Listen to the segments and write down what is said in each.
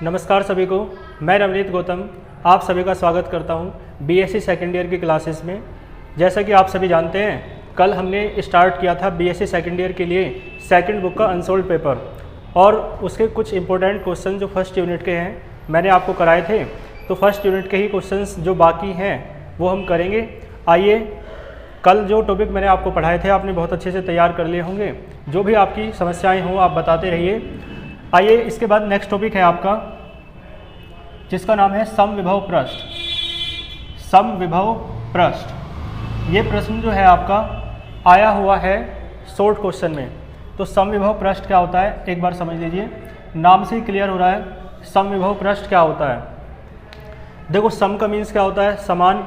नमस्कार सभी को, मैं नवनीत गौतम आप सभी का स्वागत करता हूं बीएससी सेकेंड ईयर की क्लासेस में। जैसा कि आप सभी जानते हैं, कल हमने स्टार्ट किया था बीएससी सेकेंड ईयर के लिए सेकंड बुक का अनसोल्ड पेपर और उसके कुछ इंपॉर्टेंट क्वेश्चन जो फर्स्ट यूनिट के हैं मैंने आपको कराए थे। तो फर्स्ट यूनिट के ही क्वेश्चंस जो बाकी हैं वो हम करेंगे। आइए, कल जो टॉपिक मैंने आपको पढ़ाए थे आपने बहुत अच्छे से तैयार कर लिए होंगे। जो भी आपकी समस्याएं हों आप बताते रहिए। आइए, इसके बाद नेक्स्ट टॉपिक है आपका जिसका नाम है समविभव पृष्ठ। समविभव पृष्ठ ये प्रश्न जो है आपका आया हुआ है शॉर्ट क्वेश्चन में। तो समविभव पृष्ठ क्या होता है एक बार समझ लीजिए, नाम से ही क्लियर हो रहा है। समविभव पृष्ठ क्या होता है, देखो सम का मीन्स क्या होता है समान,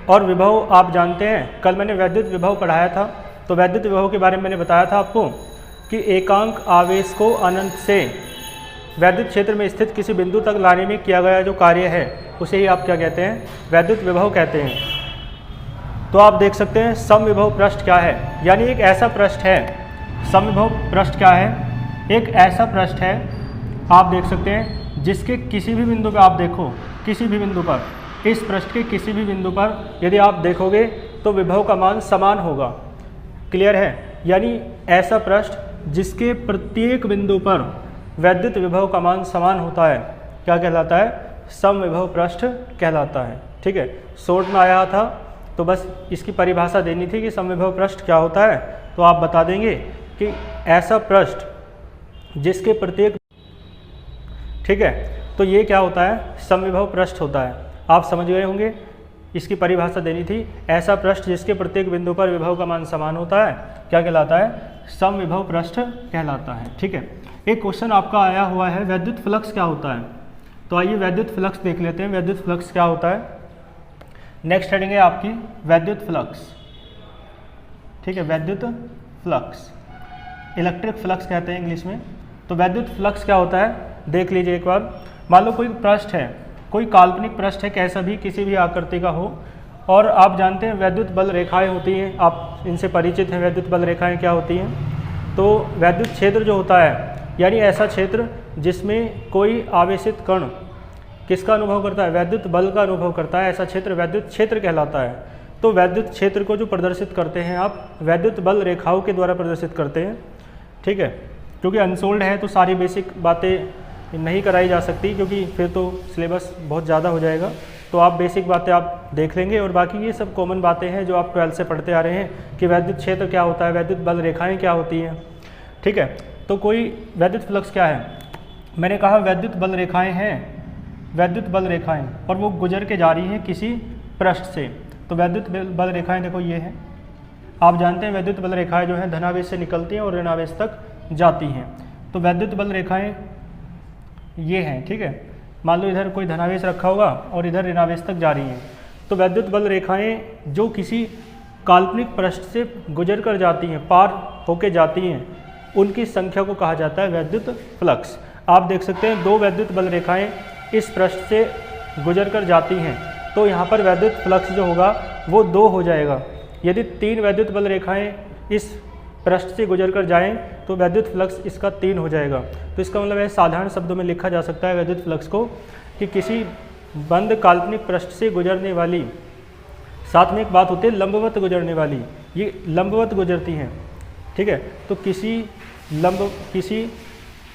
और विभव आप जानते हैं कल मैंने वैद्युत विभव पढ़ाया था। तो वैद्युत विभव के बारे में मैंने बताया था आपको कि एकांक आवेश को अनंत से वैद्युत क्षेत्र में स्थित किसी बिंदु तक लाने में किया गया जो कार्य है उसे ही आप क्या कहते हैं, वैद्युत विभव कहते हैं। तो आप देख सकते हैं समविभव पृष्ठ क्या है, यानी एक ऐसा पृष्ठ है। समविभव पृष्ठ क्या है, एक ऐसा पृष्ठ है आप देख सकते हैं जिसके किसी भी बिंदु पर आप देखो, किसी भी बिंदु पर, इस पृष्ठ के किसी भी बिंदु पर यदि आप देखोगे तो विभव का मान समान होगा। क्लियर है, यानी ऐसा पृष्ठ जिसके प्रत्येक बिंदु पर वैद्युत विभव का मान समान होता है क्या कहलाता है, समविभव पृष्ठ कहलाता है। ठीक है, शॉर्ट में आया था तो बस इसकी परिभाषा देनी थी कि समविभव पृष्ठ क्या होता है। तो आप बता देंगे कि ऐसा पृष्ठ जिसके प्रत्येक, ठीक है, तो ये क्या होता है, समविभव पृष्ठ होता है। आप समझ गए होंगे, इसकी परिभाषा देनी थी। ऐसा पृष्ठ जिसके प्रत्येक बिंदु पर विभव का मान समान होता है क्या कहलाता है, समविभव पृष्ठ कहलाता है। ठीक है, एक क्वेश्चन आपका आया हुआ है वैद्युत फ्लक्स क्या होता है। तो आइए वैद्युत फ्लक्स देख लेते हैं, वैद्युत फ्लक्स क्या होता है। नेक्स्ट हेडिंग है आपकी वैद्युत फ्लक्स। ठीक है, वैद्युत फ्लक्स, इलेक्ट्रिक फ्लक्स कहते हैं इंग्लिश में। तो वैद्युत फ्लक्स क्या होता है देख लीजिए एक बार। मान लो कोई पृष्ठ है, कोई काल्पनिक पृष्ठ है, कैसा भी किसी भी आकृति का हो, और आप जानते हैं वैद्युत बल रेखाएं होती हैं, आप इनसे परिचित हैं। वैद्युत बल रेखाएं क्या होती हैं, तो वैद्युत क्षेत्र जो होता है यानी ऐसा क्षेत्र जिसमें कोई आवेशित कण किसका अनुभव करता है, वैद्युत बल का अनुभव करता है, ऐसा क्षेत्र वैद्युत क्षेत्र कहलाता है। तो वैद्युत क्षेत्र को जो प्रदर्शित करते हैं आप वैद्युत बल रेखाओं के द्वारा प्रदर्शित करते हैं। ठीक है, क्योंकि अनसोल्ड है तो सारी बेसिक बातें नहीं कराई जा सकती क्योंकि फिर तो सिलेबस बहुत ज़्यादा हो जाएगा। तो आप बेसिक बातें आप देख लेंगे और बाकी ये सब कॉमन बातें हैं जो आप 12 से पढ़ते आ रहे हैं कि वैद्युत क्षेत्र क्या होता है, वैद्युत बल रेखाएं क्या होती हैं। ठीक है, तो कोई वैद्युत फ्लक्स क्या है, मैंने कहा वैद्युत बल रेखाएं हैं, वैद्युत बल रेखाएं, और वो गुजर के जा रही हैं किसी पृष्ठ से। तो वैद्युत बल रेखाएं देखो ये है, आप जानते हैं वैद्युत बल रेखाएं जो हैं धनावेश से निकलती हैं और ऋणावेश तक जाती हैं। तो वैद्युत बल रेखाएं ये हैं। ठीक है, मान लो इधर कोई धनावेश रखा होगा और इधर ऋणावेश तक जा रही हैं। तो वैद्युत बल रेखाएं जो किसी काल्पनिक पृष्ठ से गुजर कर जाती हैं, पार होके जाती हैं, उनकी संख्या को कहा जाता है वैद्युत फ्लक्स। आप देख सकते हैं दो वैद्युत बल रेखाएं इस पृष्ठ से गुजर कर जाती हैं, तो यहाँ पर वैद्युत फ्लक्स जो होगा वो 2 हो जाएगा। यदि 3 वैद्युत बल रेखाएं इस पृष्ठ से गुजर कर जाएं तो वैद्युत फ्लक्स इसका 3 हो जाएगा। तो इसका मतलब है साधारण शब्दों में लिखा जा सकता है वैद्युत फ्लक्स को कि किसी बंद काल्पनिक पृष्ठ से गुजरने वाली, साथ में एक बात होती है लंबवत गुजरने वाली, ये लंबवत गुजरती हैं। ठीक है, तो किसी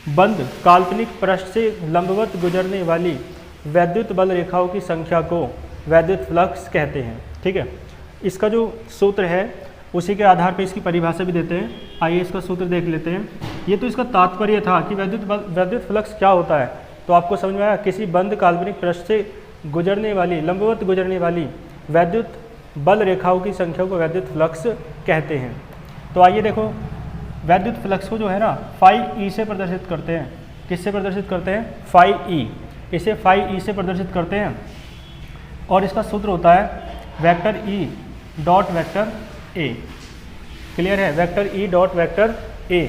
बंद काल्पनिक पृष्ठ से लंबवत गुजरने वाली वैद्युत बल रेखाओं की संख्या को वैद्युत फ्लक्स कहते हैं। ठीक है, इसका जो सूत्र है उसी के आधार पर इसकी परिभाषा भी देते हैं। आइए इसका सूत्र देख लेते हैं। ये तो इसका तात्पर्य था कि वैद्युत फ्लक्स क्या होता है, तो आपको समझ में आया, किसी बंद काल्पनिक पृष्ठ से गुजरने वाली, लंबवत गुजरने वाली वैद्युत बल रेखाओं की संख्या को वैद्युत फ्लक्स कहते हैं। तो आइए देखो, वैद्युत फ्लक्स को जो है ना φe से प्रदर्शित करते हैं। किससे प्रदर्शित करते हैं, φe, इसे φe से प्रदर्शित करते हैं और इसका सूत्र होता है vector E dot vector A। Clear है, vector E dot vector A।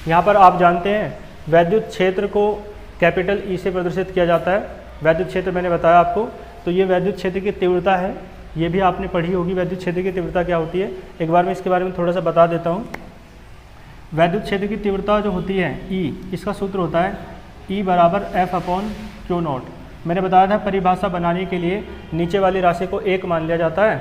यहाँ पर आप जानते हैं वैद्युत क्षेत्र को कैपिटल E से प्रदर्शित किया जाता है। वैद्युत क्षेत्र मैंने बताया आपको, तो ये वैद्युत क्षेत्र की तीव्रता है, ये भी आपने पढ़ी होगी वैद्युत क्षेत्र की तीव्रता क्या होती है। एक बार मैं इसके बारे में थोड़ा सा बता देता हूँ। वैद्युत क्षेत्र की तीव्रता जो होती है E, इसका सूत्र होता है E बराबर F अपॉन क्यू नॉट। मैंने बताया था परिभाषा बनाने के लिए नीचे वाली राशि को 1 मान लिया जाता है।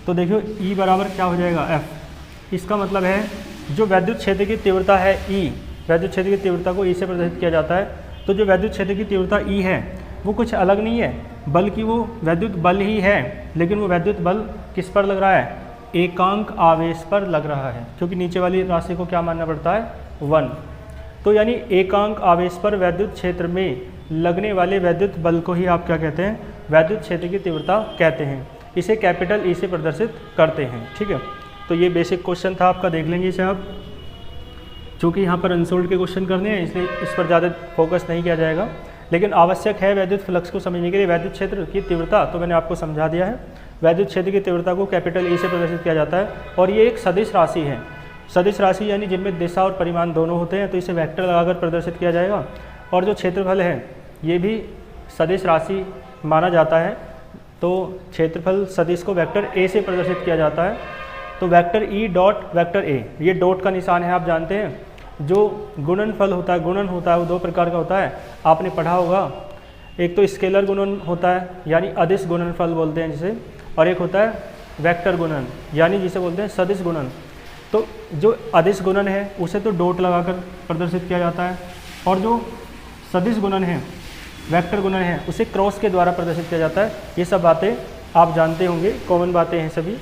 तो देखियो E बराबर क्या हो जाएगा F। इसका मतलब है जो विद्युत क्षेत्र की तीव्रता है E, विद्युत क्षेत्र की तीव्रता को E से प्रदर्शित किया जाता है। तो जो विद्युत क्षेत्र की तीव्रता E है वो कुछ अलग नहीं है बल्कि वो विद्युत बल ही है, लेकिन वो विद्युत बल किस पर लग रहा है, एकांक आवेश पर लग रहा है, क्योंकि नीचे वाली राशि को क्या मानना पड़ता है 1। तो यानी एकांक आवेश पर विद्युत क्षेत्र में लगने वाले विद्युत बल को ही आप क्या कहते हैं, विद्युत क्षेत्र की तीव्रता कहते हैं। इसे कैपिटल E से प्रदर्शित करते हैं। ठीक है, तो ये बेसिक क्वेश्चन था आपका, देख लेंगे इसे आप। चूँकि यहाँ पर अनसोल्ड के क्वेश्चन करने हैं इसलिए इस पर ज़्यादा फोकस नहीं किया जाएगा, लेकिन आवश्यक है विद्युत फ्लक्स को समझने के लिए विद्युत क्षेत्र की तीव्रता तो मैंने आपको समझा दिया है। विद्युत क्षेत्र की तीव्रता को कैपिटल E से प्रदर्शित किया जाता है और ये एक सदिश राशि है। सदिश राशि यानी जिनमें दिशा और परिमाण दोनों होते हैं, तो इसे वेक्टर लगाकर प्रदर्शित किया जाएगा। और जो क्षेत्रफल है ये भी सदिश राशि माना जाता है, तो क्षेत्रफल सदिश को वेक्टर A से प्रदर्शित किया जाता है। तो vector E dot vector A, ये डॉट का निशान है, आप जानते हैं। जो गुणनफल होता है, गुणन होता है, वो 2 प्रकार का होता है, आपने पढ़ा होगा। एक तो स्केलर गुणन होता है यानी अदिश गुणनफल बोलते हैं जिसे, और एक होता है वेक्टर गुणन यानी जिसे बोलते हैं सदिश गुणन। तो जो अदिश गुणन है उसे तो डॉट लगाकर प्रदर्शित किया जाता है, और जो सदिश गुणन है, वेक्टर गुणन है, उसे क्रॉस के द्वारा प्रदर्शित किया जाता है। ये सब बातें आप जानते होंगे, कॉमन बातें हैं सभी।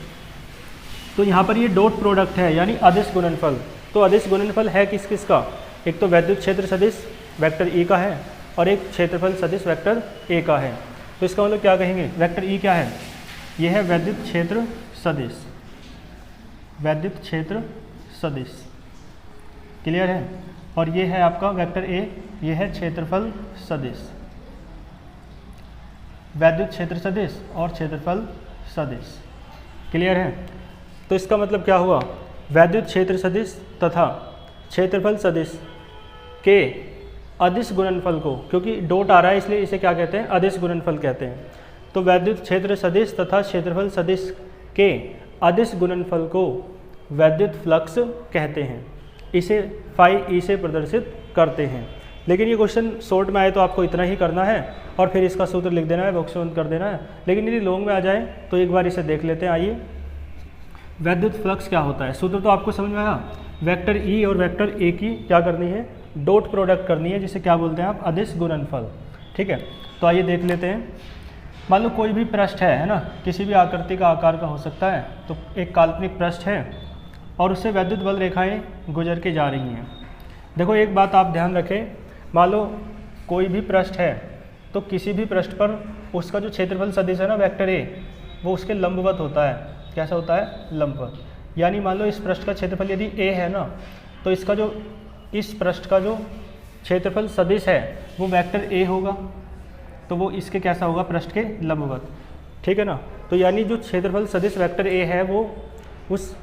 तो यहाँ पर ये डॉट प्रोडक्ट है यानी अदिश गुणनफल। तो अदिश गुणनफल है किस किस का, एक तो विद्युत क्षेत्र सदिश वेक्टर E का है और एक क्षेत्रफल सदिश वेक्टर A का है। तो इसका मतलब क्या कहेंगे, वेक्टर E क्या है, ये है विद्युत क्षेत्र सदिश, विद्युत क्षेत्र सदिश, क्लियर है। और ये है आपका वेक्टर A, ये है क्षेत्रफल सदिश, विद्युत क्षेत्र सदिश और क्षेत्रफल सदिश, क्लियर है। तो इसका मतलब क्या हुआ, विद्युत क्षेत्र सदिश तथा क्षेत्रफल सदिश के अदिश गुणनफल को, क्योंकि डॉट आ रहा है इसलिए इसे क्या कहते हैं, अदिश गुणनफल कहते हैं। तो विद्युत क्षेत्र सदिश तथा क्षेत्रफल सदिश के अदिश गुणनफल को विद्युत फ्लक्स कहते हैं। इसे फाई E से प्रदर्शित करते हैं। लेकिन ये क्वेश्चन शॉर्ट में आए तो आपको इतना ही करना है और फिर इसका सूत्र लिख देना है, बॉक्स बंद कर देना है। लेकिन यदि लॉन्ग में आ जाए तो एक बार इसे देख लेते हैं। आइए, विद्युत फ्लक्स क्या होता है, सूत्र तो आपको समझ में आया। वेक्टर E और वेक्टर A की क्या करनी है, डॉट प्रोडक्ट करनी है, जिसे क्या बोलते हैं आप, अदिश गुणनफल। ठीक है, तो आइए देख लेते हैं। मान लो कोई भी पृष्ठ है ना, किसी भी आकृति का आकार का हो सकता है। तो एक काल्पनिक पृष्ठ है और उससे विद्युत बल रेखाएं गुजर के जा रही हैं। देखो एक बात आप ध्यान रखें, मान लो कोई भी पृष्ठ है तो किसी भी पृष्ठ पर उसका जो क्षेत्रफल सदिश है ना वेक्टर A, वो उसके लंबवत होता है। कैसा होता है, लंबवत। यानी मान लो इस पृष्ठ का क्षेत्रफल यदि A है ना, तो इसका जो इस पृष्ठ का जो क्षेत्रफल सदिश है वो वेक्टर A होगा, तो वो इसके कैसा होगा, पृष्ठ के लंबवत। ठीक है ना। तो यानी जो क्षेत्रफल सदिश वेक्टर A है वो उस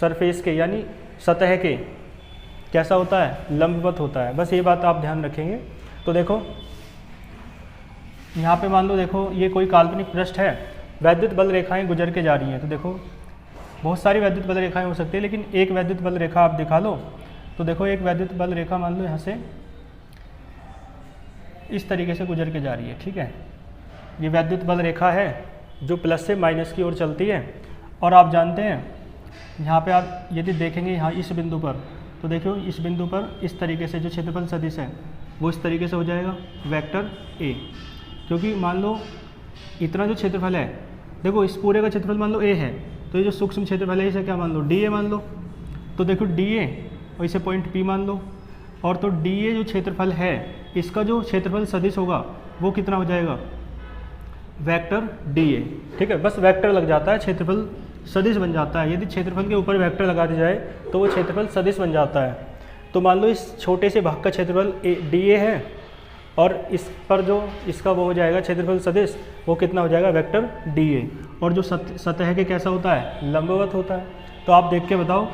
सरफेस के यानी सतह के कैसा होता है, लंबवत होता है। बस ये बात आप ध्यान रखेंगे। तो देखो यहाँ पे मान लो, देखो ये कोई काल्पनिक पृष्ठ है, वैद्युत बल रेखाएं गुजर के जा रही हैं। तो देखो बहुत सारी वैद्युत बल रेखाएं हो सकती है, लेकिन एक वैद्युत बल रेखा आप दिखा लो। तो देखो एक वैद्युत बल रेखा मान लो यहाँ से इस तरीके से गुजर के जा रही है। ठीक है, ये वैद्युत बल रेखा है जो प्लस से माइनस की ओर चलती है। और आप जानते हैं यहाँ पे आप यदि देखेंगे यहाँ इस बिंदु पर, तो देखो इस बिंदु पर इस तरीके से जो क्षेत्रफल सदिश है वो इस तरीके से हो जाएगा वेक्टर A। क्योंकि मान लो इतना जो क्षेत्रफल है, देखो इस पूरे का क्षेत्रफल मान लो A है, तो ये जो सूक्ष्म क्षेत्रफल है इसे क्या मान लो, DA मान लो। तो देखो DA और इसे पॉइंट P मान लो। और तो DA जो क्षेत्रफल है इसका जो क्षेत्रफल सदिश होगा वो कितना हो जाएगा, वेक्टर DA। ठीक है, बस वेक्टर लग जाता है, क्षेत्रफल सदिश बन जाता है। यदि क्षेत्रफल के ऊपर वेक्टर लगा दी जाए तो वो क्षेत्रफल सदिश बन जाता है। तो मान लो इस छोटे से भाग का क्षेत्रफल DA है और इस पर जो इसका वो हो जाएगा क्षेत्रफल सदिश, वो कितना हो जाएगा, वेक्टर DA। और जो सतह के कैसा होता है, लंबवत होता है। तो आप देख के बताओ,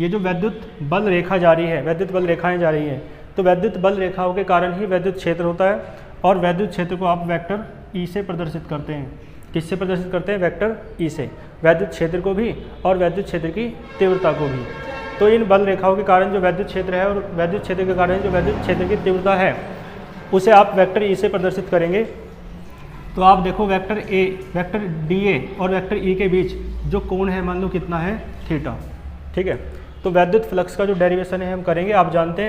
ये जो विद्युत बल रेखा जा रही है, वैद्युत बल रेखाएं जा रही हैं, तो वैद्युत बल रेखाओं के कारण ही वैद्युत क्षेत्र होता है। और वैद्युत क्षेत्र को आप वेक्टर E से प्रदर्शित करते हैं। किससे प्रदर्शित करते हैं, वेक्टर E से, वैद्युत क्षेत्र को भी और वैद्युत क्षेत्र की तीव्रता को भी। तो इन बल रेखाओं के कारण जो वैद्युत क्षेत्र है और वैद्युत क्षेत्र के कारण जो वैद्युत क्षेत्र की तीव्रता है उसे आप वेक्टर ई से प्रदर्शित करेंगे। तो आप देखो vector A, vector D A और वेक्टर ई के बीच जो कोण है मान लो कितना है, थीटा। ठीक है, तो वैद्युत फ्लक्स का जो डेरिवेशन है हम करेंगे। आप जानते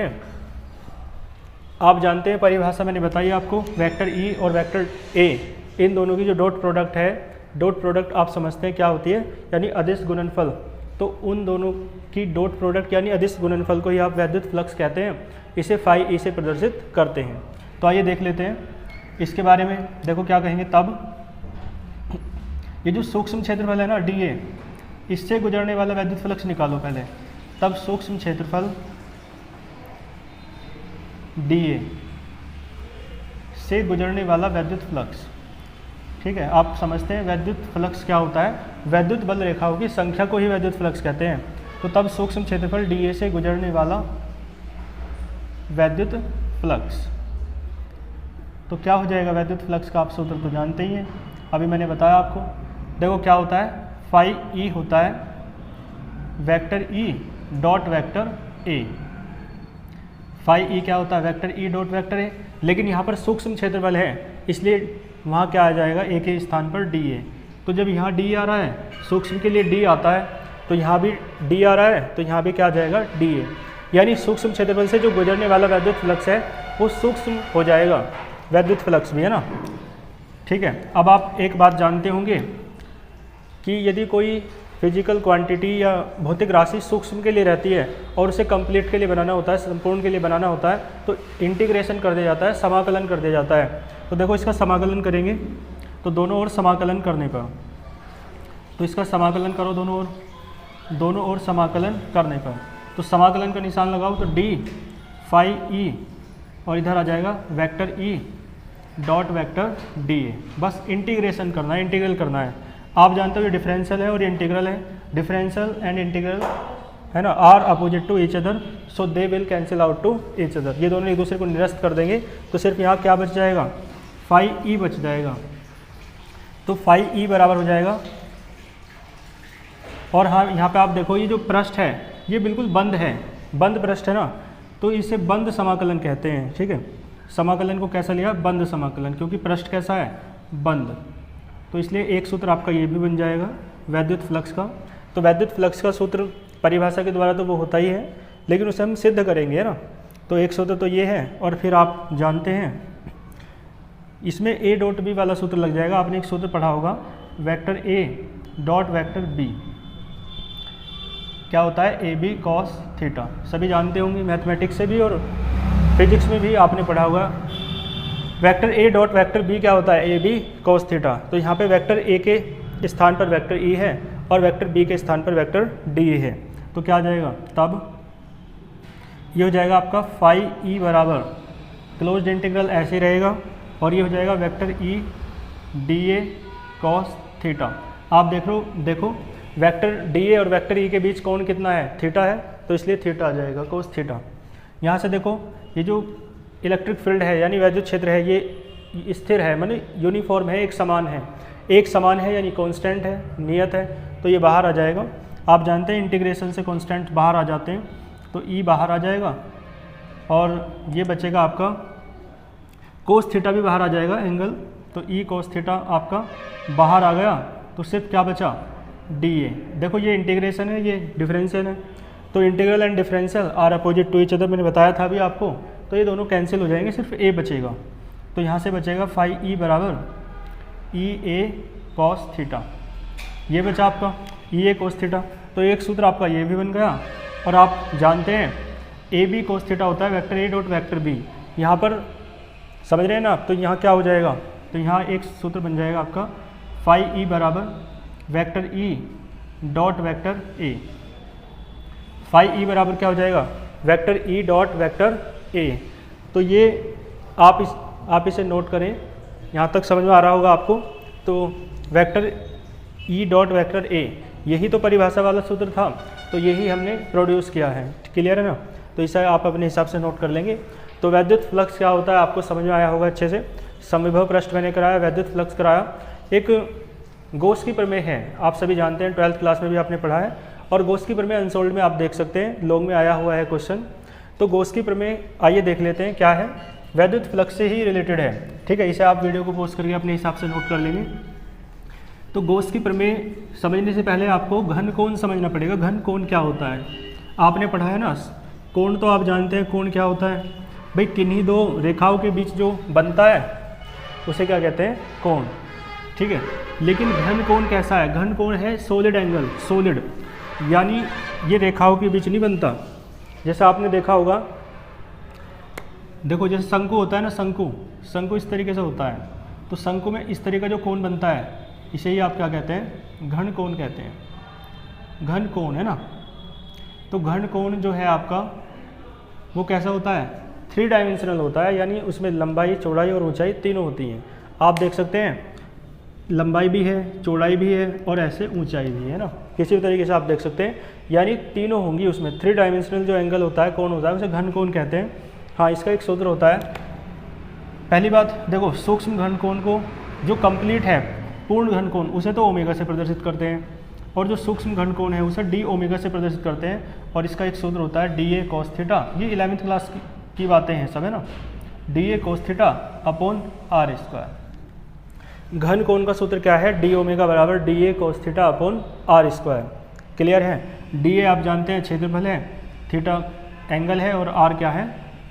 हैं परिभाषा मैंने बताई आपको, वेक्टर ई और वेक्टर ए इन दोनों की जो डॉट प्रोडक्ट है, डॉट प्रोडक्ट आप समझते हैं क्या होती है, यानी अदिश गुणनफल। तो उन दोनों की डॉट प्रोडक्ट यानी अदिश गुणनफल को ही आप वैद्युत फ्लक्स कहते हैं। इसे फाई ई से प्रदर्शित करते हैं। तो आइए देख लेते हैं इसके बारे में। देखो क्या कहेंगे, तब ये जो सूक्ष्म क्षेत्रफल है ना डी ए, इससे गुजरने वाला वैद्युत फ्लक्स निकालो पहले। तब सूक्ष्म क्षेत्रफल डी ए से गुजरने वाला वैद्युत फ्लक्स। ठीक है, आप समझते हैं वैद्युत फ्लक्स क्या होता है, वैद्युत बल रेखाओं की संख्या को ही वैद्युत फ्लक्स कहते हैं। तो तब सूक्ष्म क्षेत्रफल डी ए से गुजरने वाला वैद्युत फ्लक्स, तो क्या हो जाएगा वैद्युत फ्लक्स का आप सूत्र तो जानते ही हैं, अभी मैंने बताया आपको। देखो क्या होता है, फाई ई होता है vector E dot vector A. Phi E क्या होता है, vector E dot vector A. लेकिन यहाँ पर सूक्ष्म क्षेत्रफल है, इसलिए वहाँ क्या आ जाएगा, ए के स्थान पर डी ए। तो जब यहाँ डी आ रहा है, सूक्ष्म के लिए डी आता है, तो यहाँ भी डी आ रहा है, तो यहाँ भी क्या आ जाएगा, डी ए। यानी सूक्ष्म क्षेत्रफल से जो गुजरने वाला वैद्युत फ्लक्स है वो सूक्ष्म हो जाएगा, वैद्युत फ्लक्स भी है ना। ठीक है, अब आप एक बात जानते होंगे कि यदि कोई फिजिकल क्वांटिटी या भौतिक राशि सूक्ष्म के लिए रहती है और उसे कंप्लीट के लिए बनाना होता है, संपूर्ण के लिए बनाना होता है, तो इंटीग्रेशन कर दिया जाता है, समाकलन कर दिया जाता है। तो देखो इसका समाकलन करेंगे तो दोनों ओर समाकलन करने पर, तो इसका समाकलन करो दोनों ओर समाकलन करने पर, तो समाकलन का निशान लगाओ तो डी फाई ई और इधर आ जाएगा vector E dot vector D A. बस इंटीग्रेशन करना है, इंटीग्रल करना है। आप जानते हो ये डिफरेंशियल है और ये इंटीग्रल है। डिफरेंशियल एंड इंटीग्रल है ना, are opposite to each other, so they will cancel out to each other. ये दोनों एक दूसरे को निरस्त कर देंगे, तो सिर्फ यहाँ क्या बच जाएगा, फाई ई बच जाएगा। तो फाई ई बराबर हो जाएगा, और हाँ यहाँ पे आप देखो ये जो पृष्ठ है ये बिल्कुल बंद है, बंद पृष्ठ है ना, तो इसे बंद समाकलन कहते हैं। ठीक है, समाकलन को कैसा लिया, बंद समाकलन, क्योंकि पृष्ठ कैसा है, बंद। तो इसलिए एक सूत्र आपका ये भी बन जाएगा वैद्युत फ्लक्स का। तो वैद्युत फ्लक्स का सूत्र परिभाषा के द्वारा तो वो होता ही है, लेकिन उसे हम सिद्ध करेंगे है ना। तो एक सूत्र तो ये है, और फिर आप जानते हैं इसमें ए डॉट बी वाला सूत्र लग जाएगा। आपने एक सूत्र पढ़ा होगा, vector A dot vector B क्या होता है, ए बी कॉस थीटा। सभी जानते होंगे, मैथमेटिक्स से भी और फिजिक्स में भी आपने पढ़ा होगा। Vector A dot vector B क्या होता है, ए बी कॉस थीटा। तो यहाँ पे वेक्टर ए के स्थान पर वेक्टर ई है और वेक्टर बी के स्थान पर वेक्टर डी है। तो क्या आ जाएगा, तब ये हो जाएगा आपका फाई ई बराबर क्लोज्ड इंटीग्रल ऐसे ही रहेगा, और ये हो जाएगा vector E D A cos theta. आप देखो वेक्टर डी ए और वेक्टर ई के बीच कोण कितना है, थीटा है, तो इसलिए थीटा आ जाएगा कॉस थीटा। यहाँ से देखो ये जो इलेक्ट्रिक फील्ड है यानी वैद्युत क्षेत्र है, ये स्थिर है, माने यूनिफॉर्म है, एक समान है यानी कांस्टेंट है, नियत है, तो ये बाहर आ जाएगा। आप जानते हैं इंटीग्रेशन से कांस्टेंट बाहर आ जाते हैं, तो ई बाहर आ जाएगा, और ये बचेगा आपका कोस थीटा भी बाहर आ जाएगा एंगल, तो ई कोस थीटा आपका बाहर आ गया, तो सिर्फ क्या बचा, डी ए। देखो ये इंटीग्रेशन है, ये डिफरेंशियल है, तो integral and differential are opposite to each other, मैंने बताया था अभी आपको। तो ये दोनों कैंसिल हो जाएंगे, सिर्फ ए बचेगा। तो यहाँ से बचेगा फाई ई बराबर ई ए कॉस थीटा, ये बचा आपका ई ए कॉस थीटा। तो एक सूत्र आपका ये भी बन गया, और आप जानते हैं ए बी कॉस थीटा होता है vector A dot vector B. यहाँ पर समझ रहे हैं ना, तो यहाँ क्या हो जाएगा, तो यहाँ एक सूत्र बन जाएगा आपका फाई ई बराबर vector E dot vector A. Phi E बराबर क्या हो जाएगा, vector E dot vector A. तो ये आप इसे नोट करें, यहाँ तक समझ में आ रहा होगा आपको। तो वेक्टर ई डॉट वेक्टर ए, यही तो परिभाषा वाला सूत्र था, तो यही हमने प्रोड्यूस किया है। क्लियर है ना, तो इसे आप अपने हिसाब से नोट कर लेंगे। तो वैद्युत फ्लक्स क्या होता है आपको समझ में आया होगा अच्छे से। समविभव पृष्ठ मैंने कराया, वैद्युत फ्लक्स कराया। एक गोस की प्रमेय है, आप सभी जानते हैं, 12th क्लास में भी आपने पढ़ा है, और गोस की प्रमेय अनसोल्ड में आप देख सकते हैं, लॉग में आया हुआ है क्वेश्चन। तो गोस की प्रमेय आइए देख लेते हैं क्या है। वैद्युत फ्लक्स से ही रिलेटेड है, ठीक है। इसे आप वीडियो को पॉज करके अपने हिसाब से नोट कर लेंगे। तो गॉस की प्रमेय समझने से पहले आपको घन कोण समझना पड़ेगा। घन कोण क्या होता है आपने पढ़ा है ना। कोण तो आप जानते हैं, कोण क्या होता है भाई, किन्हीं दो रेखाओं के बीच जो बनता है उसे क्या कहते हैं, कोण, ठीक है। लेकिन घन कोण कैसा है, घन कोण है सॉलिड एंगल, सॉलिड, यानी ये रेखाओं के बीच नहीं बनता। जैसा आपने देखा होगा, देखो जैसे शंकु होता है ना, शंकु इस तरीके से होता है, तो शंकु में इस तरीके का जो कोण बनता है इसे ही आप क्या कहते हैं, घन कोण कहते हैं। घन कोण है ना। तो घन कोण जो है आपका वो कैसा होता है, 3 डायमेंशनल होता है, यानी उसमें लंबाई, चौड़ाई और ऊंचाई तीनों होती हैं। आप देख सकते हैं लंबाई भी है, चौड़ाई भी है और ऐसे ऊंचाई भी है ना, किसी भी तरीके से आप देख सकते हैं, यानी तीनों होंगी उसमें। 3 डायमेंशनल जो एंगल होता है, कोण होता है, उसे घन कोण कहते हैं। हाँ, इसका एक सूत्र होता है। पहली बात देखो, सूक्ष्म घन कोण को जो कंप्लीट है पूर्ण घन कोण उसे तो ओमेगा से प्रदर्शित करते हैं, और जो सूक्ष्म घन कोण है उसे डी ओमेगा से प्रदर्शित करते हैं, और इसका एक सूत्र होता है डी ए कॉस थीटा। ये 11वीं क्लास की बातें हैं सब, है ना। D A cos theta upon R square. घन कोण का सूत्र क्या है, डी ओमेगा बराबर D A cos theta upon R square. Clear है। डी ए आप जानते हैं क्षेत्रफल है, थीटा एंगल है, और आर क्या है,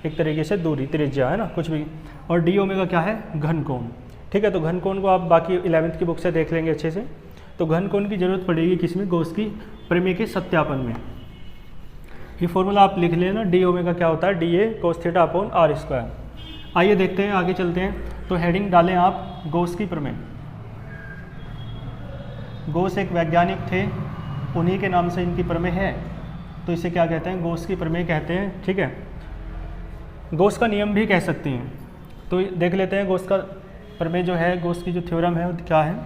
एक तरीके से दूरी, त्रिज्या है ना, कुछ भी, और डी ओमेगा क्या है, घन कोण, ठीक है। तो घन कोण को आप बाकी 11वीं की बुक से देख लेंगे अच्छे से। तो घन कोण की जरूरत पड़ेगी किसमें, गॉस की प्रमेय के सत्यापन में। ये फॉर्मूला आप लिख लेना, डी ओमेगा क्या होता है, D A cos theta upon R square. आइए देखते हैं, आगे चलते हैं। तो हेडिंग डालें आप, गॉस की प्रमेय। गॉस एक वैज्ञानिक थे, उन्हीं के नाम से इनकी प्रमेय है, तो इसे क्या कहते हैं, गॉस की प्रमेय कहते हैं, ठीक है। गॉस का नियम भी कह सकते हैं। तो देख लेते हैं गॉस का प्रमेय जो है, गॉस की जो थ्योरम है वो क्या है।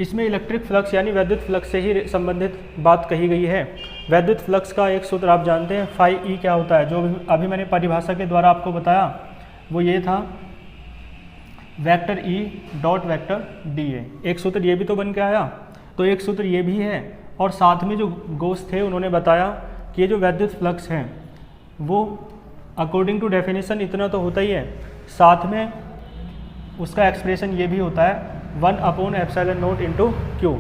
इसमें इलेक्ट्रिक फ्लक्स यानी वैद्युत फ्लक्स से ही संबंधित बात कही गई है। वैद्युत फ्लक्स का एक सूत्र आप जानते हैं, फाई ई क्या होता है, जो अभी मैंने परिभाषा के द्वारा आपको बताया वो ये था, vector E dot vector D A. एक सूत्र ये भी तो बन के आया, तो एक सूत्र ये भी है, और साथ में जो गॉस थे उन्होंने बताया कि ये जो वैद्युत फ्लक्स है वो अकॉर्डिंग टू डेफिनेशन इतना तो होता ही है, साथ में उसका एक्सप्रेशन ये भी होता है 1/ε0 इंटू क्यू।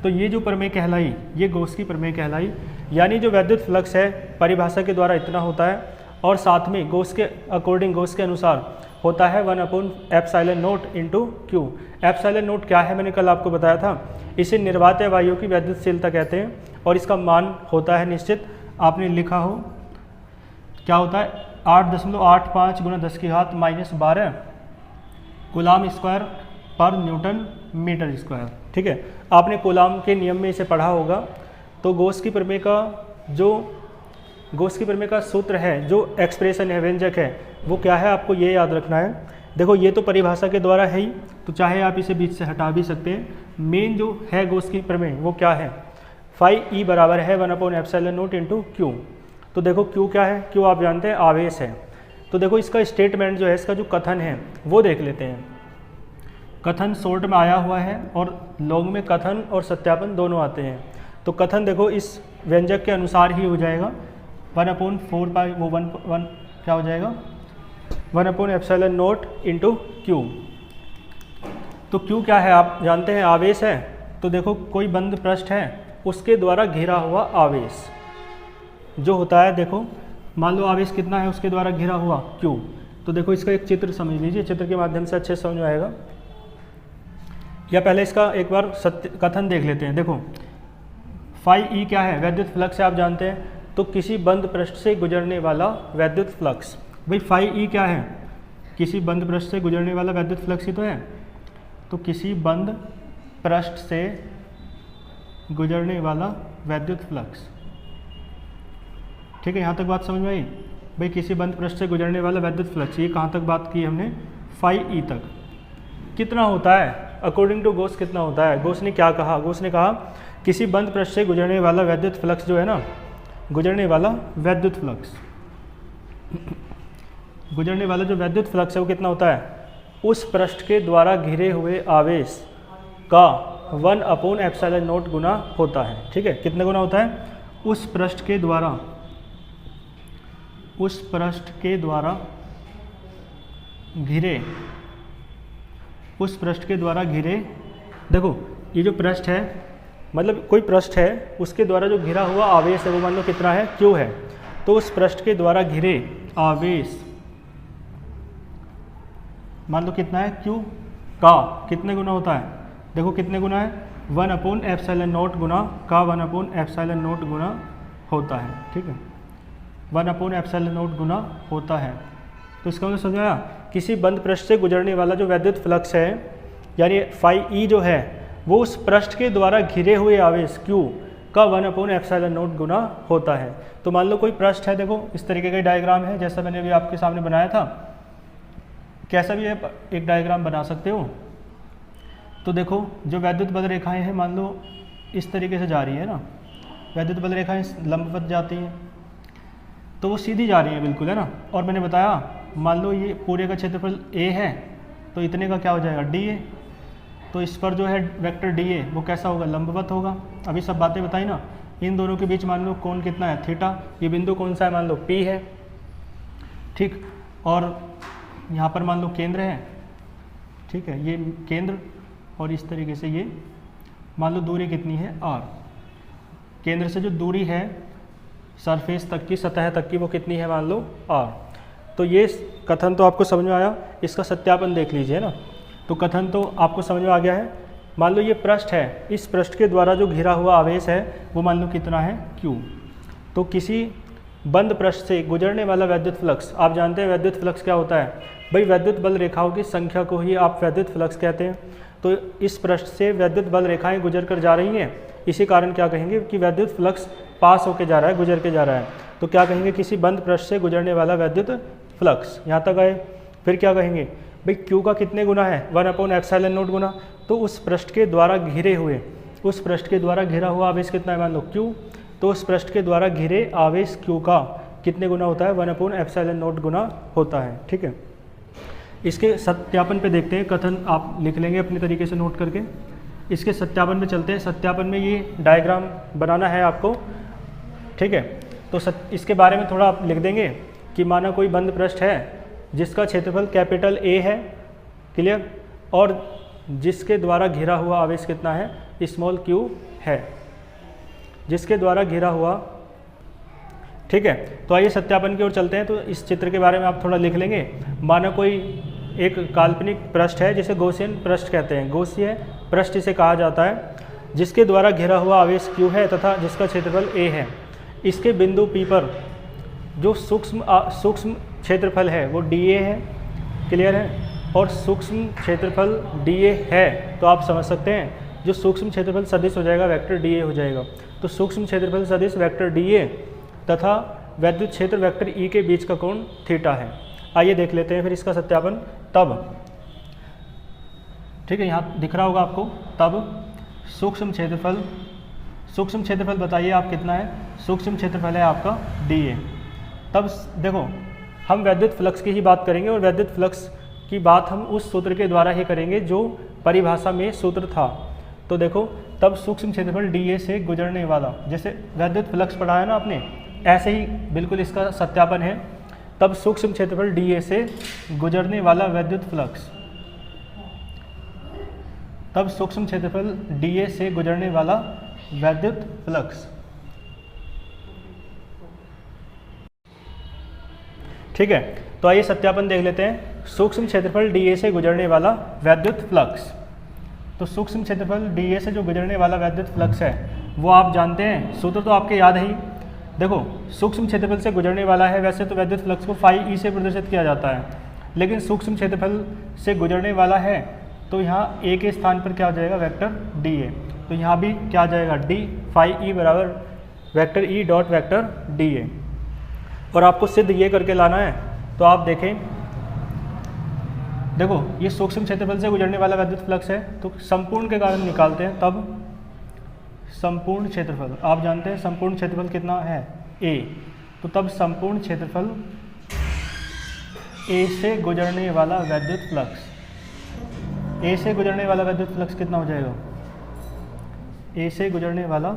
तो ये जो प्रमेय कहलाई, ये गॉस की प्रमेय कहलाई, यानी जो वैद्युत फ्लक्स है परिभाषा के द्वारा इतना होता है, और साथ में गॉस के अकॉर्डिंग, गॉस के अनुसार होता है 1/ε0 इंटू क्यू। ε0 क्या है, मैंने कल आपको बताया था, इसे निर्वात वायु की वैद्युतशीलता कहते हैं, और इसका मान होता है निश्चित, आपने लिखा हो क्या होता है, 8.85 × 10⁻⁻12 कूलाम स्क्वायर पर न्यूटन मीटर स्क्वायर, ठीक है। आपने कूलाम के नियम में इसे पढ़ा होगा। तो गॉस की प्रमेय का सूत्र है, जो एक्सप्रेशन है, व्यंजक है, वो क्या है, आपको ये याद रखना है। देखो ये तो परिभाषा के द्वारा है ही, तो चाहे आप इसे बीच से हटा भी सकते हैं। मेन जो है गॉस की प्रमेय वो क्या है, फाई ई बराबर है 1/ε0 इंटू क्यू। तो देखो क्यू क्या है, क्यू आप जानते हैं आवेश है। तो देखो इसका स्टेटमेंट जो है, इसका जो कथन है वो देख लेते हैं। कथन शॉर्ट में आया हुआ है और लॉन्ग में कथन और सत्यापन दोनों आते हैं। तो कथन देखो इस व्यंजक के अनुसार ही हो जाएगा, 1/4 वो 1 क्या हो जाएगा, 1/ε0 इंटू क्यू। तो क्यू क्या है आप जानते हैं, आवेश है। तो देखो कोई बंद पृष्ठ है, उसके द्वारा घिरा हुआ आवेश जो होता है, देखो मान लो आवेश कितना है, उसके द्वारा घिरा हुआ क्यू। तो देखो इसका एक चित्र समझ लीजिए, चित्र के माध्यम से अच्छे समझ में आएगा। या पहले इसका एक बार कथन देख लेते हैं। देखो फाई ई क्या है, वैद्युत फ्लक्स है, आप जानते हैं। तो किसी बंद पृष्ठ से गुजरने वाला वैद्युत फ्लक्स, भाई फाई ई क्या है, किसी बंद पृष्ठ से गुजरने वाला वैद्युत फ्लक्स ही तो है। तो किसी बंद पृष्ठ से गुजरने वाला वैद्युत फ्लक्स, ठीक है। यहाँ तक बात समझ में आई भाई, किसी बंद पृष्ठ से गुजरने वाला वैद्युत फ्लक्स, ये कहाँ तक बात की हमने, फाई ई तक। कितना होता है अकॉर्डिंग टू गॉस, कितना होता है, गॉस ने क्या कहा, गॉस ने कहा किसी बंद पृष्ठ से गुजरने वाला वैद्युत फ्लक्स जो है ना, गुजरने वाला वैद्युत फ्लक्स, गुजरने वाला जो वैद्युत फ्लक्स है वो कितना होता है, उस पृष्ठ के द्वारा घिरे हुए आवेश का 1/ε0 गुना होता है, ठीक है। कितने गुना होता है, उस पृष्ठ के द्वारा घिरे, उस पृष्ठ के द्वारा घिरे, देखो ये जो पृष्ठ है मतलब कोई पृष्ठ है उसके द्वारा जो घिरा हुआ आवेश है वो मान लो कितना है, Q है। तो उस पृष्ठ के द्वारा घिरे आवेश मान लो कितना है, Q का कितने गुना होता है, देखो कितने गुना है, 1/ε0 गुना का 1/ε0 गुना होता है। ठीक है, 1/ε0 गुना होता है। तो इसका मतलब समझ आया, किसी बंद पृष्ठ से गुजरने वाला जो वैद्युत फ्लक्स है यानी φE जो है वो उस पृष्ठ के द्वारा घिरे हुए आवेश Q का 1/ε0 गुना होता है। तो मान लो कोई पृष्ठ है, देखो इस तरीके का डायग्राम है जैसा मैंने अभी आपके सामने बनाया था, कैसा भी है एक डायग्राम बना सकते हो। तो देखो जो वैद्युत बल रेखाएं हैं मान लो इस तरीके से जा रही है ना, वैद्युत बल रेखाएं लंबवत जाती हैं तो वो सीधी जा रही है बिल्कुल, है ना। और मैंने बताया मान लो ये पूरे का क्षेत्रफल A है तो इतने का क्या हो जाएगा, DA। तो इस पर जो है वेक्टर DA वो कैसा होगा, लंबवत होगा। अभी सब बातें बताई ना। इन दोनों के बीच मान लो कोण कितना है, थीटा। ये बिंदु कौन सा है, मान लो P है। ठीक, और यहाँ पर मान लो केंद्र है। ठीक है, ये केंद्र और इस तरीके से ये मान लो दूरी कितनी है, R। केंद्र से जो दूरी है सरफेस तक की, सतह तक की, वो कितनी है, मान लो R। तो ये कथन तो आपको समझ में आया, इसका सत्यापन देख लीजिए ना। तो कथन तो आपको समझ में आ गया है। मान लो ये पृष्ठ है, इस पृष्ठ के द्वारा जो घिरा हुआ आवेश है वो मान लो कितना है, Q। तो किसी बंद पृष्ठ से गुजरने वाला वैद्युत फ्लक्स, आप जानते हैं वैद्युत फ्लक्स क्या होता है भाई, वैद्युत बल रेखाओं की संख्या को ही आप वैद्युत फ्लक्स कहते हैं। तो इस पृष्ठ से वैद्युत बल रेखाएं गुजर कर जा रही हैं, इसी कारण क्या कहेंगे कि वैद्युत फ्लक्स पास होके जा रहा है, गुजर के जा रहा है। तो क्या कहेंगे, किसी बंद पृष्ठ से गुजरने वाला वैद्युत फ्लक्स। यहाँ तक आए, फिर क्या कहेंगे भाई, Q का कितने गुना है, 1/ε0 गुना। तो उस पृष्ठ के द्वारा घिरे हुए, उस पृष्ठ के द्वारा घिरा हुआ आवेश कितना है, मान लो Q। तो उस पृष्ठ के द्वारा घिरे आवेश Q का कितने गुना होता है, 1/ε0 गुना होता है। ठीक है, इसके सत्यापन पे देखते हैं। कथन आप लिख लेंगे अपने तरीके से नोट करके। इसके सत्यापन पे चलते हैं। सत्यापन में ये डायग्राम बनाना है आपको। ठीक है, तो इसके बारे में थोड़ा आप लिख देंगे कि माना कोई बंद पृष्ठ है जिसका क्षेत्रफल कैपिटल A है, क्लियर, और जिसके द्वारा घिरा हुआ आवेश कितना है, स्मॉल q है, जिसके द्वारा घिरा हुआ। ठीक है, तो आइए सत्यापन की ओर चलते हैं। तो इस चित्र के बारे में आप थोड़ा लिख लेंगे। माना कोई एक काल्पनिक पृष्ठ है जिसे गॉसियन पृष्ठ कहते हैं, गॉसीय पृष्ठ इसे कहा जाता है, जिसके द्वारा घिरा हुआ आवेश Q है तथा जिसका क्षेत्रफल A है। इसके बिंदु P पर जो सूक्ष्म क्षेत्रफल है वो DA है, क्लियर है, और सूक्ष्म क्षेत्रफल DA है तो आप समझ सकते हैं जो सूक्ष्म क्षेत्रफल सदिश हो जाएगा वेक्टर DA हो जाएगा। तो सूक्ष्म क्षेत्रफल सदिश वेक्टर DA तथा वैद्युत क्षेत्र वेक्टर E के बीच का कोण थीटा है। आइए देख लेते हैं फिर इसका सत्यापन। तब, ठीक है, यहाँ दिख रहा होगा आपको, तब सूक्ष्म क्षेत्रफल बताइए आप कितना है, सूक्ष्म क्षेत्रफल है आपका DA। तब देखो हम वैद्युत फ्लक्स की ही बात करेंगे और वैद्युत फ्लक्स की बात हम उस सूत्र के द्वारा ही करेंगे जो परिभाषा में सूत्र था। तो देखो तब सूक्ष्म क्षेत्रफल DA से गुजरने वाला, जैसे वैद्युत फ्लक्स पढ़ा है ना आपने, ऐसे ही बिल्कुल इसका सत्यापन है। तब सूक्ष्म क्षेत्रफल DA से गुजरने वाला वैद्युत फ्लक्स, तब सूक्ष्म क्षेत्रफल DA से गुजरने वाला वैद्युत फ्लक्स। ठीक है, तो आइए सत्यापन देख लेते हैं। सूक्ष्म क्षेत्रफल DA से गुजरने वाला वैद्युत फ्लक्स, तो सूक्ष्म क्षेत्रफल DA से जो गुजरने वाला वैद्युत फ्लक्स है वो आप जानते हैं, सूत्र तो आपके याद है ही। देखो सूक्ष्म क्षेत्रफल से गुजरने वाला है, वैसे तो वैद्युत फ्लक्स को φE से प्रदर्शित किया जाता है, लेकिन सूक्ष्म क्षेत्रफल से गुजरने वाला है तो यहाँ A के स्थान पर क्या हो जाएगा, वेक्टर DA। तो यहाँ भी क्या आ जाएगा, D φE बराबर vector E dot vector DA। और आपको सिद्ध ये करके लाना है। तो आप देखें, देखो ये सूक्ष्म क्षेत्रफल से गुजरने वाला वैद्युत फ्लक्स है, तो संपूर्ण के कारण निकालते हैं। तब संपूर्ण क्षेत्रफल, आप जानते हैं संपूर्ण क्षेत्रफल कितना है, A। तो तब संपूर्ण क्षेत्रफल A से गुजरने वाला वैद्युत फ्लक्स, A से गुजरने वाला वैद्युत फ्लक्स कितना हो जाएगा, A से गुजरने वाला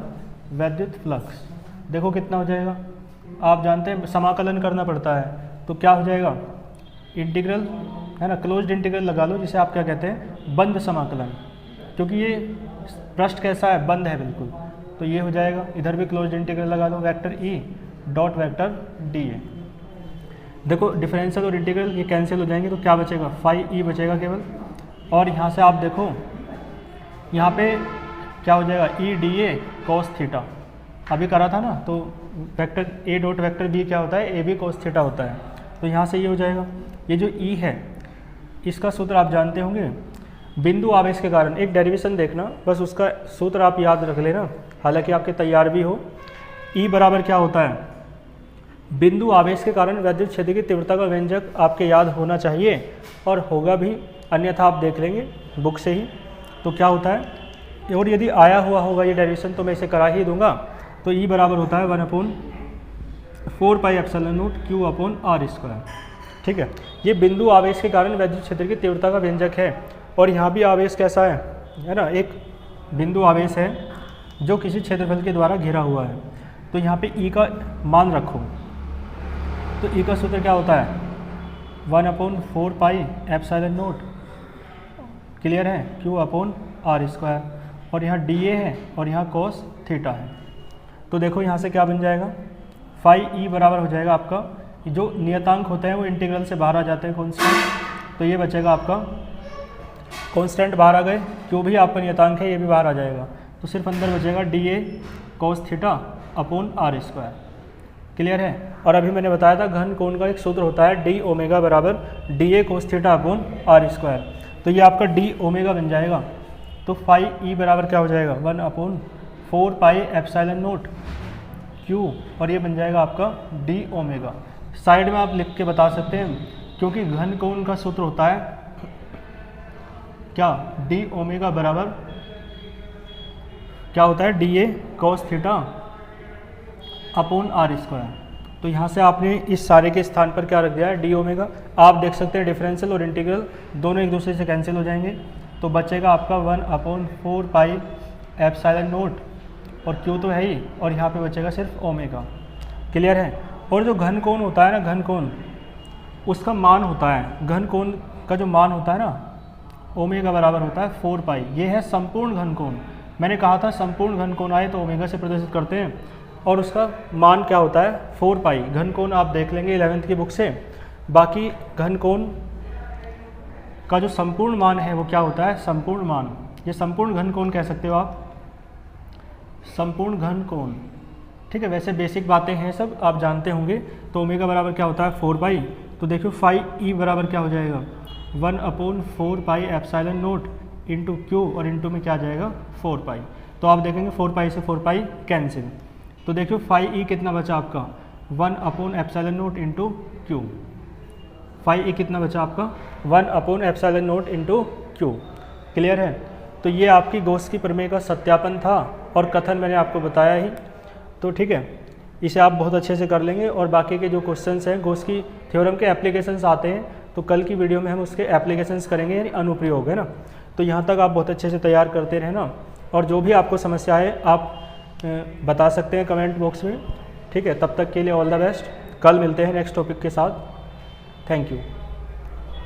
वैद्युत फ्लक्स देखो कितना हो जाएगा, आप जानते हैं समाकलन करना पड़ता है, तो क्या हो जाएगा, इंटीग्रल है ना, क्लोज्ड इंटीग्रल लगा लो, जिसे आप क्या कहते हैं, बंद समाकलन, क्योंकि ये पृष्ठ कैसा है, बंद है बिल्कुल। तो ये हो जाएगा, इधर भी क्लोज्ड इंटीग्रल लगा दो, vector E dot vector D A. देखो डिफरेंशियल और इंटीग्रल ये कैंसिल हो जाएंगे, तो क्या बचेगा, फाई ई बचेगा केवल। और यहाँ से आप देखो, यहाँ पे क्या हो जाएगा, E D A cos theta, अभी करा था ना, तो vector A dot vector B क्या होता है, ए बी कॉस थीटा होता है। तो यहाँ से ये हो जाएगा। ये जो ई है इसका सूत्र आप जानते होंगे, बिंदु आवेश के कारण, एक डेरिवेशन देखना, बस उसका सूत्र आप याद रख लेना, हालांकि आपके तैयार भी हो। ई बराबर क्या होता है, बिंदु आवेश के कारण विद्युत क्षेत्र की तीव्रता का व्यंजक आपके याद होना चाहिए, और होगा भी, अन्यथा आप देख लेंगे बुक से ही। तो क्या होता है, और यदि आया हुआ होगा ये डेरिवेशन तो मैं इसे करा ही दूंगा। तो ई बराबर होता है 1/4 pi epsilon naught Q upon R square. ठीक है, ये बिंदु आवेश के कारण विद्युत क्षेत्र की तीव्रता का व्यंजक है। और यहाँ भी आवेश कैसा है ना, एक बिंदु आवेश है जो किसी क्षेत्रफल के द्वारा घिरा हुआ है। तो यहाँ पे ई का मान रखो, तो ई का सूत्र क्या होता है, 1/4 पाई एप्सिलॉन नॉट, क्लियर है, क्यू अपॉन आर स्क्वायर। और यहाँ डी ए है और यहाँ कॉस थीटा है। तो देखो यहाँ से क्या बन जाएगा, फाई ई बराबर हो जाएगा आपका, जो नियतांक होते हैं वो इंटीग्रल से बाहर आ जाते हैं, कॉन्स्टेंट। तो ये बचेगा आपका, कॉन्स्टेंट बाहर आ गए, क्यों भी आपका नियतांक है ये भी बाहर आ जाएगा। तो सिर्फ अंदर बचेगा D A cos theta upon R square, clear है। और अभी मैंने बताया था घन कोण का एक सूत्र होता है, डी ओमेगा बराबर D A cos theta upon R square. तो ये आपका डी ओमेगा बन जाएगा। तो फाई ई बराबर क्या हो जाएगा, 1/4 पाई एप्सिलॉन नॉट क्यू, और ये बन जाएगा आपका डी ओमेगा। साइड में आप लिख के बता सकते हैं, क्योंकि घन कोण का सूत्र होता है क्या, डी ओमेगा बराबर क्या होता है, D A cos theta upon R square. तो यहाँ से आपने इस सारे के स्थान पर क्या रख दिया है, डी ओमेगा। आप देख सकते हैं डिफरेंशियल और इंटीग्रल दोनों एक दूसरे से कैंसिल हो जाएंगे। तो बचेगा आपका 1/4 पाई एप्सिलॉन नॉट, और क्यू तो है ही, और यहाँ पे बचेगा सिर्फ ओमेगा, क्लियर है। और जो घन कोण होता है ना, घन कोण उसका मान होता है, घन कोण का जो मान होता है ना, ओमेगा बराबर होता है 4 पाई। ये है संपूर्ण घन कोण। मैंने कहा था संपूर्ण घन कोण आए तो ओमेगा से प्रदर्शित करते हैं, और उसका मान क्या होता है, 4 पाई। घन कोण आप देख लेंगे 11th की बुक से। बाकी घन कोण का जो संपूर्ण मान है वो क्या होता है, संपूर्ण मान। ये संपूर्ण घन कोण कह सकते हो आप, संपूर्ण घन कोण, ठीक है। वैसे बेसिक बातें हैं सब आप जानते होंगे। तो ओमेगा बराबर क्या होता है, 4 पाई। तो देखो फाई ई बराबर क्या हो जाएगा, 1/4 pi epsilon not into Q, और इंटू में क्या आ जाएगा, 4 पाई। तो आप देखेंगे 4 पाई से 4 पाई कैंसिल। तो देखियो फाई ई कितना बचा आपका, 1/एप्सिलॉन naught into Q. Phi E कितना बचा आपका, 1/एप्सिलॉन नॉट इंटू क्यू, क्लियर है। तो ये आपकी गॉस की प्रमेय का सत्यापन था, और कथन मैंने आपको बताया ही। तो ठीक है, इसे आप बहुत अच्छे से कर लेंगे। और बाकी के जो क्वेश्चंस हैं, गॉस की थ्योरम के एप्लीकेशंस आते हैं, तो कल की वीडियो में हम उसके एप्लीकेशंस करेंगे, यानी अनुप्रयोग, है ना। तो यहाँ तक आप बहुत अच्छे से तैयार करते रहना, और जो भी आपको समस्या है आप बता सकते हैं कमेंट बॉक्स में, ठीक है। तब तक के लिए ऑल द बेस्ट। कल मिलते हैं नेक्स्ट टॉपिक के साथ। Thank you.